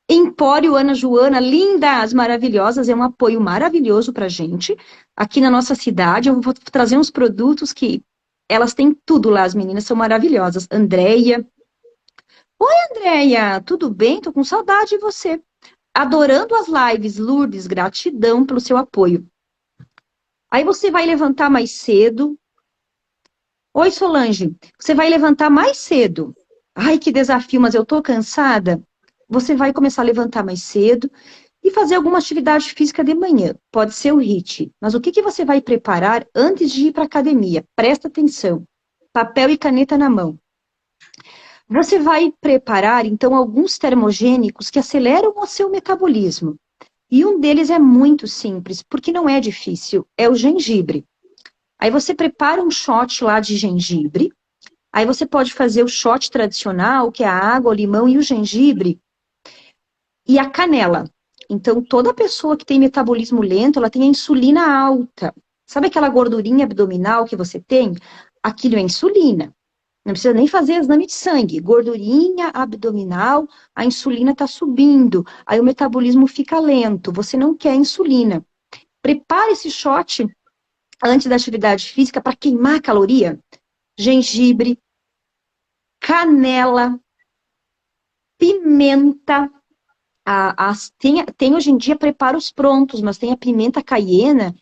Empório Ana Joana, lindas, maravilhosas, é um apoio maravilhoso pra gente. Aqui na nossa cidade, eu vou trazer uns produtos que elas têm tudo lá, as meninas são maravilhosas. Andréia, Andréia, tudo bem? Tô com saudade de você. Adorando as lives, Lourdes, gratidão pelo seu apoio. Aí você vai levantar mais cedo. Oi, Solange, você vai levantar mais cedo. Ai, que desafio, mas eu tô cansada. Você vai começar a levantar mais cedo e fazer alguma atividade física de manhã. Pode ser o HIIT. Mas o que que você vai preparar antes de ir para a academia? Presta atenção. Papel e caneta na mão. Você vai preparar, então, alguns termogênicos que aceleram o seu metabolismo. E um deles é muito simples, porque não é difícil, é o gengibre. Aí você prepara um shot lá de gengibre, aí você pode fazer o shot tradicional, que é a água, o limão e o gengibre, e a canela. Então, toda pessoa que tem metabolismo lento, ela tem a insulina alta. Sabe aquela gordurinha abdominal que você tem? Aquilo é insulina. Não precisa nem fazer exame de sangue. Gordurinha abdominal, a insulina está subindo. Aí o metabolismo fica lento. Você não quer insulina. Prepare esse shot antes da atividade física para queimar a caloria. Gengibre, canela, pimenta. Tem hoje em dia preparos prontos, mas tem a pimenta caiena,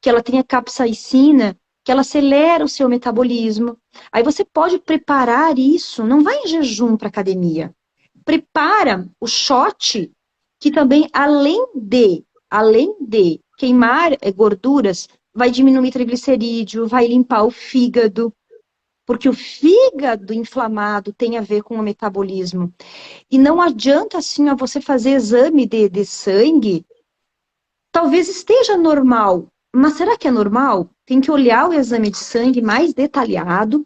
que ela tem a capsaicina, que ela acelera o seu metabolismo. Aí você pode preparar isso, não vai em jejum para academia. Prepara o shot, que também, além de queimar gorduras, vai diminuir triglicerídeo, vai limpar o fígado, porque o fígado inflamado tem a ver com o metabolismo. E não adianta, assim, você fazer exame de sangue, talvez esteja normal, mas será que é normal? Tem que olhar o exame de sangue mais detalhado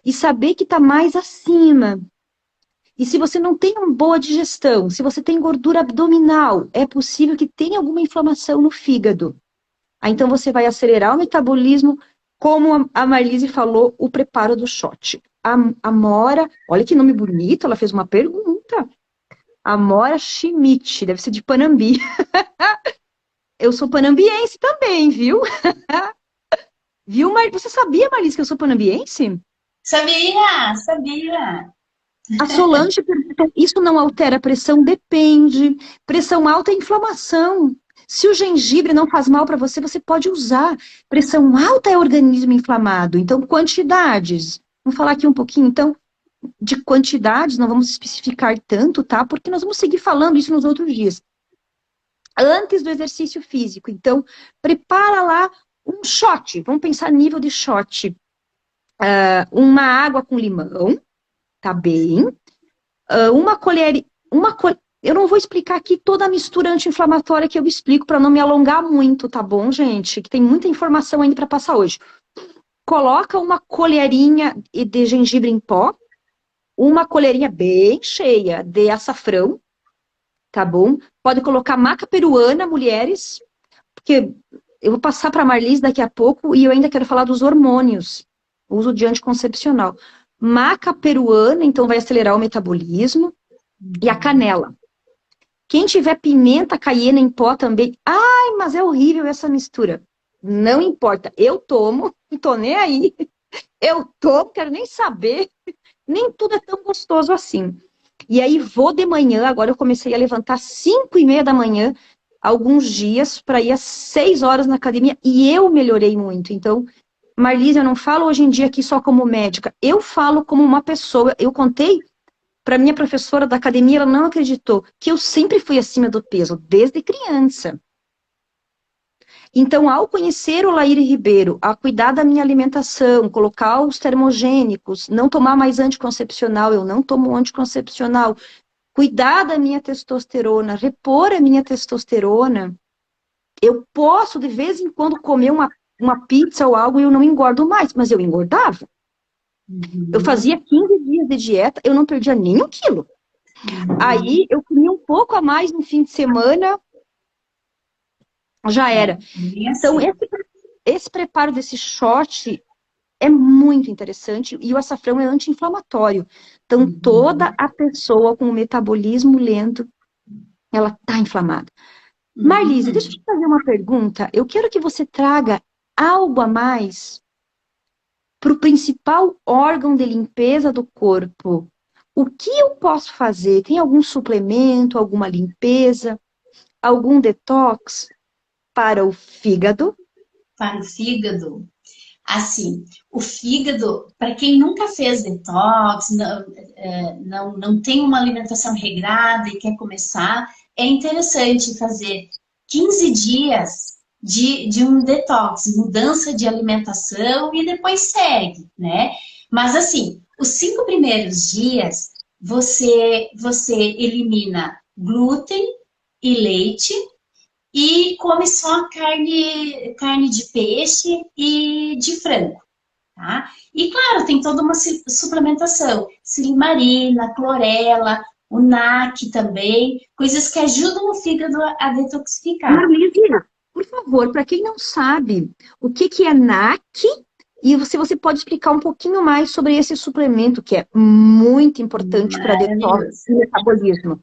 e saber que está mais acima. E se você não tem uma boa digestão, se você tem gordura abdominal, é possível que tenha alguma inflamação no fígado. Aí, então você vai acelerar o metabolismo, como a Marlise falou, o preparo do shot. A Mora, olha que nome bonito, ela fez uma pergunta. Amora Schmidt, deve ser de Panambi. Eu sou panambiense também, viu? Viu, Você sabia, Marlise, que eu sou panambiense? Sabia. A Solange perguntou, isso não altera a pressão? Depende. Pressão alta é inflamação. Se o gengibre não faz mal para você, você pode usar. Pressão alta é organismo inflamado. Então, quantidades. Vamos falar aqui um pouquinho, então, de quantidades, não vamos especificar tanto, tá? Porque nós vamos seguir falando isso nos outros dias. Antes do exercício físico. Então, prepara lá um shot. Vamos pensar nível de shot. Uma água com limão, tá bem? Eu não vou explicar aqui toda a mistura anti-inflamatória que eu explico para não me alongar muito, tá bom, gente? Que tem muita informação ainda para passar hoje. Coloca uma colherinha de gengibre em pó, uma colherinha bem cheia de açafrão, tá bom? Pode colocar maca peruana, mulheres, porque eu vou passar para a Marlise daqui a pouco e eu ainda quero falar dos hormônios, uso de anticoncepcional. Maca peruana, então vai acelerar o metabolismo, e a canela. Quem tiver pimenta caiena em pó também, ai, mas é horrível essa mistura. Não importa, eu tomo, não tô nem aí. Eu tomo, quero nem saber. Nem tudo é tão gostoso assim. E aí vou de manhã, agora eu comecei a levantar às 5:30 da manhã, alguns dias, para ir às 6 horas na academia, e eu melhorei muito. Então, Marlise, eu não falo hoje em dia aqui só como médica, eu falo como uma pessoa. Eu contei para minha professora da academia, ela não acreditou que eu sempre fui acima do peso, desde criança. Então, ao conhecer o Laíre Ribeiro, a cuidar da minha alimentação, colocar os termogênicos, não tomar mais anticoncepcional, eu não tomo anticoncepcional, cuidar da minha testosterona, repor a minha testosterona, eu posso, de vez em quando, comer uma pizza ou algo e eu não engordo mais, mas eu engordava. Eu fazia 15 dias de dieta, eu não perdia nem 1 quilo. Aí, eu comia um pouco a mais no fim de semana, já era. Então, esse preparo desse shot é muito interessante e o açafrão é anti-inflamatório. Então, toda a pessoa com o metabolismo lento, ela tá inflamada. Marlise, deixa eu te fazer uma pergunta. Eu quero que você traga algo a mais para o principal órgão de limpeza do corpo. O que eu posso fazer? Tem algum suplemento, alguma limpeza, algum detox para o fígado? Para o fígado, assim, o fígado, para quem nunca fez detox, não tem uma alimentação regrada e quer começar, é interessante fazer 15 dias de um detox, mudança de alimentação e depois segue, né? Mas assim, os 5 primeiros dias você elimina glúten e leite e come só carne de peixe e de frango, tá? E claro, tem toda uma suplementação, silimarina, clorela, o NAC também, coisas que ajudam o fígado a detoxificar. Marlise, por favor, para quem não sabe, o que é NAC? E se você pode explicar um pouquinho mais sobre esse suplemento, que é muito importante para detox e metabolismo.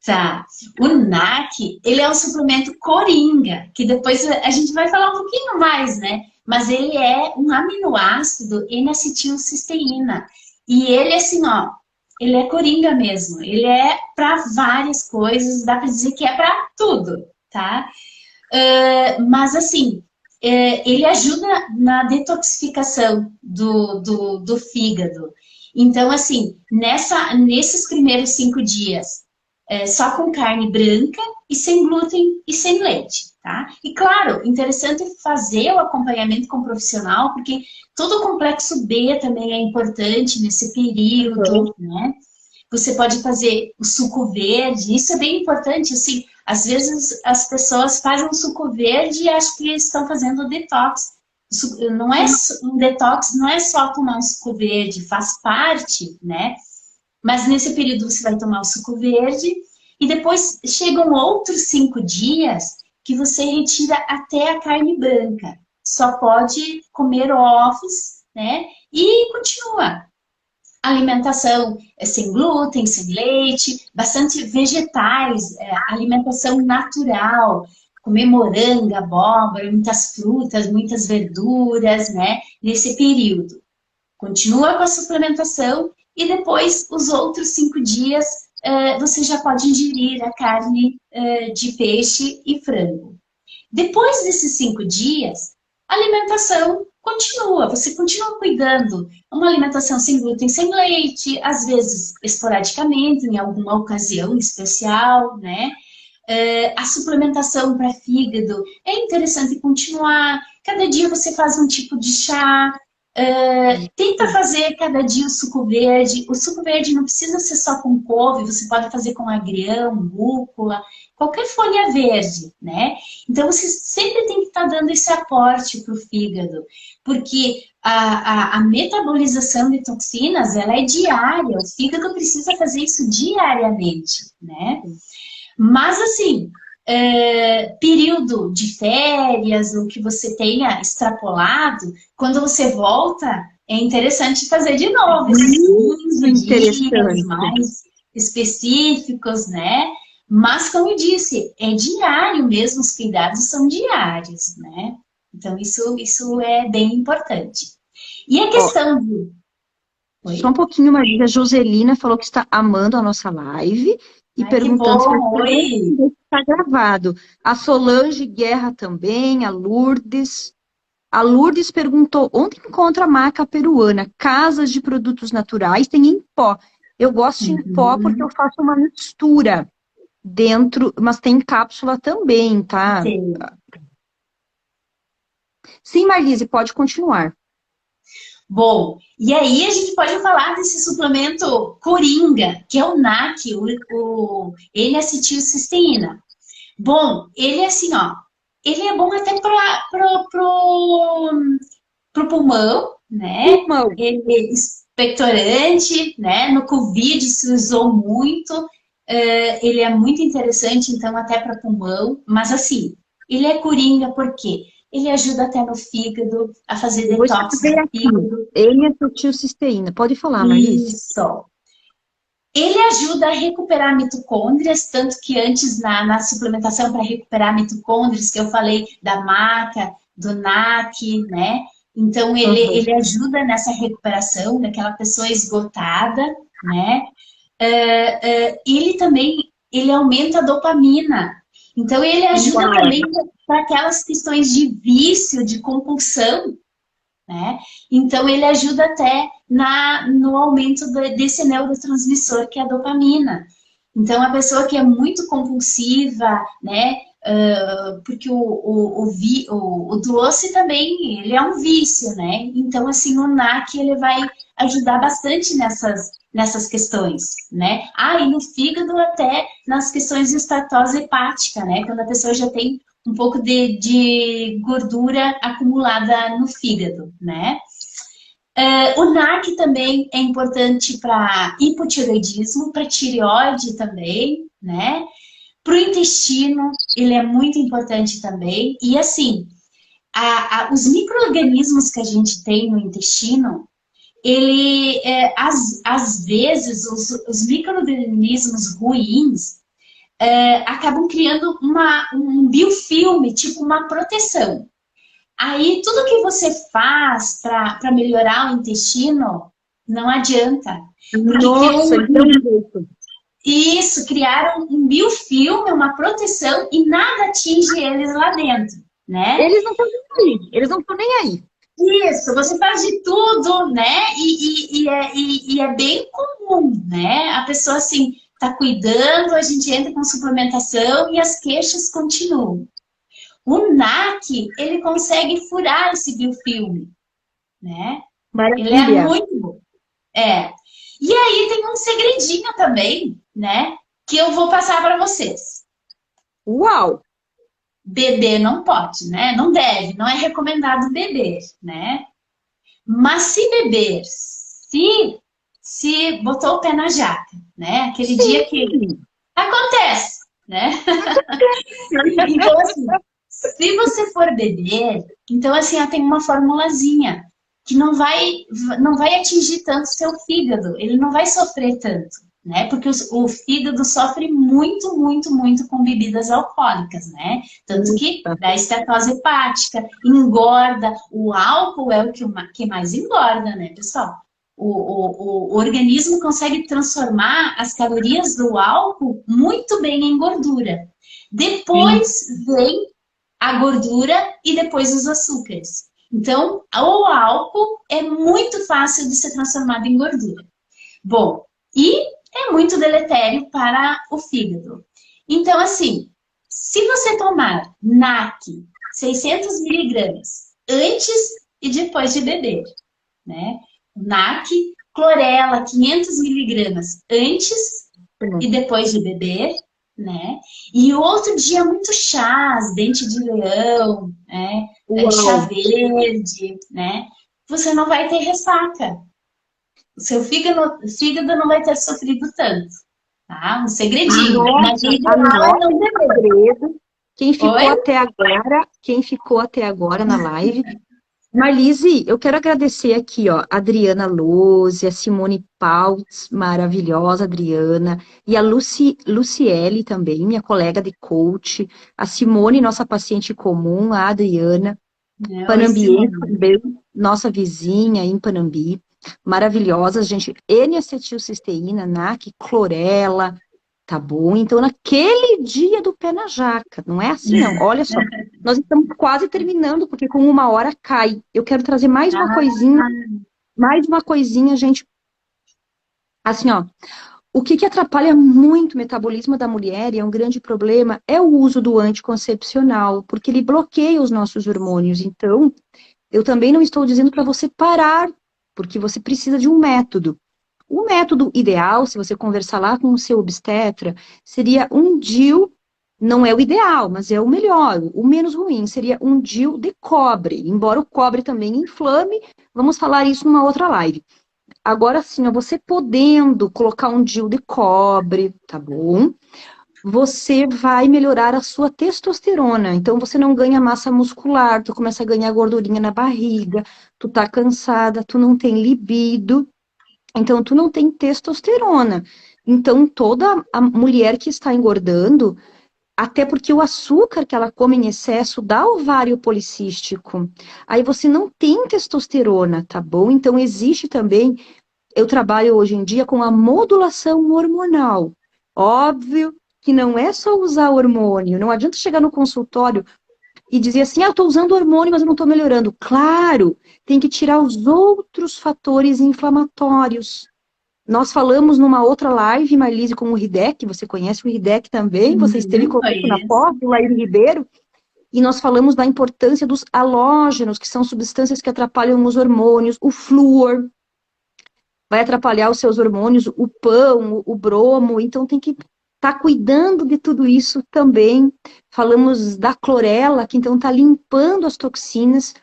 Tá. O NAC, ele é um suplemento coringa, que depois a gente vai falar um pouquinho mais, né? Mas ele é um aminoácido N-acetilcisteína. E ele, assim, ó, ele é coringa mesmo. Ele é para várias coisas, dá para dizer que é para tudo, tá? Mas, assim, ele ajuda na detoxificação do fígado. Então, assim, nesses primeiros 5 dias, só com carne branca e sem glúten e sem leite, tá? E claro, interessante fazer o acompanhamento com o profissional, porque todo o complexo B também é importante nesse período, né? Você pode fazer o suco verde, isso é bem importante, assim, às vezes as pessoas fazem um suco verde e acham que estão fazendo detox. Não é um detox, não é só tomar um suco verde, faz parte, né? Mas nesse período você vai tomar o suco verde e depois chegam outros 5 dias que você retira até a carne branca. Só pode comer ovos, né? E continua. Alimentação sem glúten, sem leite, bastante vegetais, alimentação natural. Comer moranga, abóbora, muitas frutas, muitas verduras, né? Nesse período. Continua com a suplementação e depois, os outros 5 dias, você já pode ingerir a carne de peixe e frango. Depois desses 5 dias, a alimentação continua, você continua cuidando. Uma alimentação sem glúten, sem leite, às vezes esporadicamente, em alguma ocasião especial, né? A suplementação para fígado é interessante continuar. Cada dia você faz um tipo de chá. Tenta fazer cada dia o suco verde. O suco verde não precisa ser só com couve, você pode fazer com agrião, rúcula, qualquer folha verde, né? Então você sempre tem que estar dando esse aporte para o fígado, porque a metabolização de toxinas, ela é diária, o fígado precisa fazer isso diariamente, né? Mas assim, período de férias, ou que você tenha extrapolado, quando você volta, é interessante fazer de novo esses 15 dias mais específicos, né? Mas, como eu disse, é diário mesmo, os cuidados são diários, né? Então, isso é bem importante. E a questão de... Só um pouquinho, Maria. A Joselina falou que está amando a nossa live e perguntando se está gravado. A Solange Guerra também, a Lourdes. A Lourdes perguntou, onde encontra a maca peruana? Casas de produtos naturais, tem em pó. Eu gosto de em pó porque eu faço uma mistura dentro, mas tem cápsula também, tá? Sim, Marlise, pode continuar. Bom, e aí a gente pode falar desse suplemento coringa, que é o NAC, o N-acetilcisteína. Bom, ele é assim, ó, ele é bom até pro pulmão, né? Pulmão. Ele é expectorante, né? No Covid se usou muito. Ele é muito interessante, então, até para pulmão. Mas, assim, ele é coringa por quê? Ele ajuda até no fígado, a fazer detox do fígado. N-acetilcisteína. Pode falar, Marlise. Isso. Ele ajuda a recuperar mitocôndrias, tanto que antes na suplementação para recuperar mitocôndrias, que eu falei da maca, do NAC, né? Então, ele ajuda nessa recuperação daquela pessoa esgotada, né? Ele também, ele aumenta a dopamina. Então, ele ajuda também para aquelas questões de vício, de compulsão, né? Então, ele ajuda até no aumento desse neurotransmissor, que é a dopamina. Então, a pessoa que é muito compulsiva, né? Porque o doce também, ele é um vício, né? Então, assim, o NAC, ele vai ajudar bastante nessas questões, né? E no fígado até nas questões de estatose hepática, né? Quando a pessoa já tem um pouco de gordura acumulada no fígado, né? O NAC também é importante para hipotireoidismo, para tireoide também, né? Para o intestino, ele é muito importante também. E assim, os micro-organismos que a gente tem no intestino, às vezes, os micro-organismos ruins acabam criando um biofilme, tipo uma proteção. Aí, tudo que você faz para melhorar o intestino, não adianta. Nossa, então... Isso, criaram um biofilme, uma proteção, e nada atinge eles lá dentro, né? Eles não estão nem aí. Eles não estão nem aí. Isso, você faz de tudo, né? E é bem comum, né? A pessoa, assim, tá cuidando, a gente entra com suplementação e as queixas continuam. O NAC, ele consegue furar esse biofilme, né? Maravilha. Ele é muito bom. E aí tem um segredinho também, né? Que eu vou passar para vocês. Uau! Beber não pode, né? Não deve, não é recomendado beber, né? Mas se beber, se botou o pé na jaca, né? Aquele dia que acontece, né? Então, assim, se você for beber, então, assim, tem uma formulazinha que não vai atingir tanto seu fígado, ele não vai sofrer tanto, né? Porque o fígado sofre muito, muito, muito com bebidas alcoólicas, né? Tanto que dá estetose hepática, engorda. O álcool é o que mais engorda, né, pessoal? O organismo consegue transformar as calorias do álcool muito bem em gordura. Depois vem a gordura e depois os açúcares. Então, o álcool é muito fácil de ser transformado em gordura. Bom, e é muito deletério para o fígado. Então, assim, se você tomar NAC 600 miligramas antes e depois de beber, né? NAC, clorela 500 miligramas antes e depois de beber, né? E outro dia muito chás, dente de leão, né? Chá verde, né? Você não vai ter ressaca. O seu fígado não vai ter sofrido tanto, tá? Um segredinho. Mas o ideal é não beber. Quem ficou até agora na live, Marlise, eu quero agradecer aqui, ó, a Adriana Lose, a Simone Pautz, maravilhosa Adriana, e a Luciele também, minha colega de coach, a Simone, nossa paciente comum, a Adriana, Panambiense também, nossa vizinha em Panambi, maravilhosas, gente, N-acetilcisteína, NAC, clorela, tá bom? Então, naquele dia do pé na jaca, não é assim, não. Olha só, nós estamos quase terminando, porque com 1 hora cai. Eu quero trazer mais uma coisinha, gente. Assim, ó, o que atrapalha muito o metabolismo da mulher, e é um grande problema, é o uso do anticoncepcional, porque ele bloqueia os nossos hormônios. Então, eu também não estou dizendo para você parar, porque você precisa de um método. O método ideal, se você conversar lá com o seu obstetra, seria um DIU, não é o ideal, mas é o melhor, o menos ruim, seria um DIU de cobre, embora o cobre também inflame, vamos falar isso numa outra live. Agora sim, você podendo colocar um DIU de cobre, tá bom? Você vai melhorar a sua testosterona, então você não ganha massa muscular, tu começa a ganhar gordurinha na barriga, tu tá cansada, tu não tem libido, então, tu não tem testosterona. Então, toda a mulher que está engordando, Até porque o açúcar que ela come em excesso dá ovário policístico. Aí você não tem testosterona, tá bom? Então existe também, eu trabalho hoje em dia com a modulação hormonal. Óbvio que não é só usar hormônio, não adianta chegar no consultório e dizer assim, eu estou usando hormônio, mas eu não estou melhorando. Claro, tem que tirar os outros fatores inflamatórios. Nós falamos numa outra live, Marlise, com o Hidek, você conhece o Hidek também, você esteve conosco na Conheço. pós, do Laíri Ribeiro, e nós falamos da importância dos halógenos, que são substâncias que atrapalham os hormônios, o flúor vai atrapalhar os seus hormônios, o pão, o bromo, então tem que estar cuidando de tudo isso também. Falamos da clorela, que então está limpando as toxinas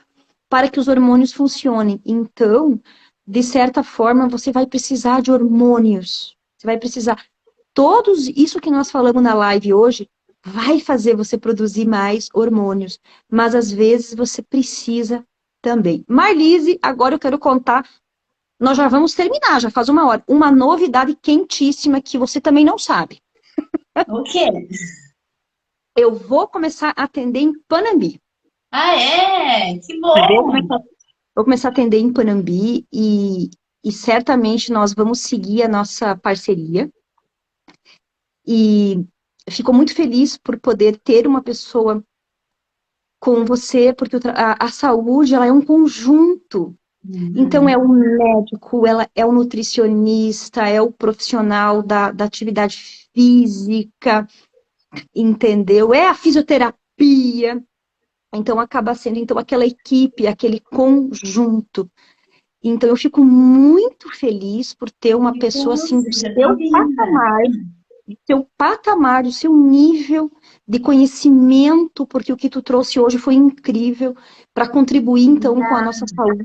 para que os hormônios funcionem. Então, de certa forma, você vai precisar de hormônios. Você vai precisar. Todos isso que nós falamos na live hoje vai fazer você produzir mais hormônios. Mas às vezes você precisa também. Marlise, agora eu quero contar. Nós já vamos terminar, já faz uma hora. Uma novidade quentíssima que você também não sabe. O quê? Eu vou começar a atender em Panambi. Ah, é? Que Vou bom! começar, vou começar a atender em Panambi e certamente nós vamos seguir a nossa parceria. E fico muito feliz por poder ter uma pessoa com você, porque a saúde ela é um conjunto. Então, é o médico, ela é o nutricionista, é o profissional da atividade física, entendeu? É a fisioterapia. Então, acaba sendo então, aquela equipe, aquele conjunto. Então, eu fico muito feliz por ter uma pessoa assim do Seja seu bem-vinda. patamar, do seu nível de conhecimento, porque o que tu trouxe hoje foi incrível para contribuir, então, com a nossa saúde.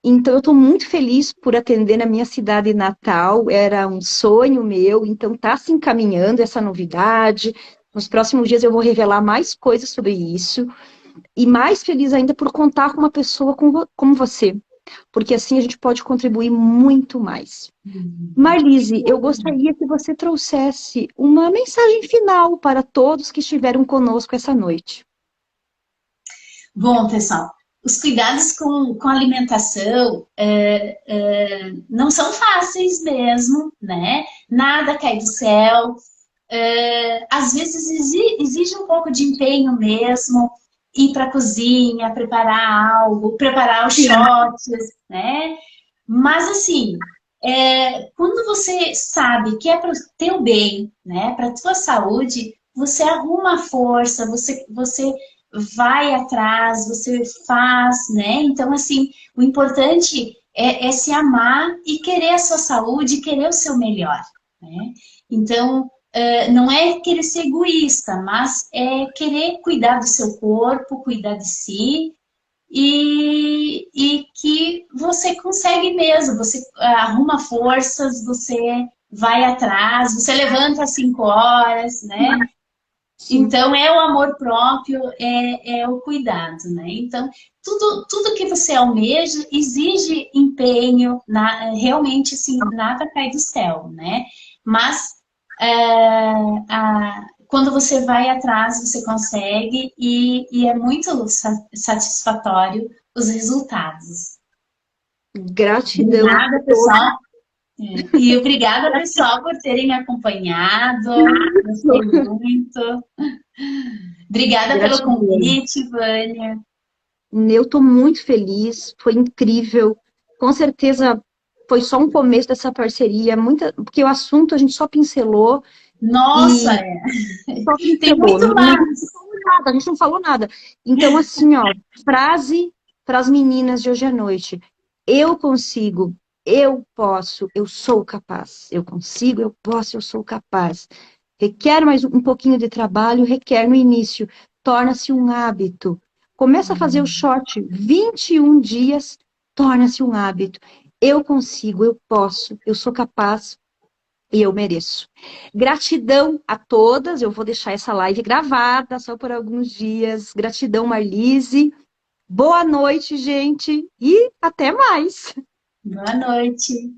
Então, eu estou muito feliz por atender na minha cidade natal, era um sonho meu, então está se encaminhando essa novidade. Nos próximos dias eu vou revelar mais coisas sobre isso, e mais feliz ainda por contar com uma pessoa como você, porque assim a gente pode contribuir muito mais. Marlise, eu gostaria que você trouxesse uma mensagem final para todos que estiveram conosco essa noite. Bom, pessoal, os cuidados com a alimentação não são fáceis mesmo, né? Nada cai do céu. Às vezes exige um pouco de empenho mesmo, ir para a cozinha, preparar algo, preparar os shots, né? Mas assim, quando você sabe que é para o teu bem, né? Para a tua saúde, você arruma a força, você vai atrás, você faz, né? Então, assim, o importante é se amar e querer a sua saúde, querer o seu melhor, né? Então, não é querer ser egoísta, mas é querer cuidar do seu corpo, cuidar de si e que você consegue mesmo, você arruma forças, você vai atrás, você levanta às 5 horas, né? Sim. Então, é o amor próprio, é o cuidado, né? Então, tudo que você almeja exige empenho, realmente, assim, nada cai do céu, né? Mas, quando você vai atrás, você consegue e é muito satisfatório os resultados. Gratidão a Obrigada, todos. pessoal. E obrigada, pessoal, por terem me acompanhado. Gostei muito. Obrigada pelo Gratidão. convite, Vânia. Eu estou muito feliz, foi incrível. Com certeza foi só um começo dessa parceria, porque o assunto a gente só pincelou Nossa, e só tem pincelou. muito A gente mais. não falou nada, a gente não falou nada. Então, assim, ó, frase para as meninas de hoje à noite. Eu consigo, eu posso, eu sou capaz. Eu consigo, eu posso, eu sou capaz. Requer mais um pouquinho de trabalho, requer no início. Torna-se um hábito. Começa a fazer o short 21 dias, torna-se um hábito. Eu consigo, eu posso, eu sou capaz e eu mereço. Gratidão a todas. Eu vou deixar essa live gravada só por alguns dias. Gratidão, Marlise. Boa noite, gente, e até mais. Boa noite.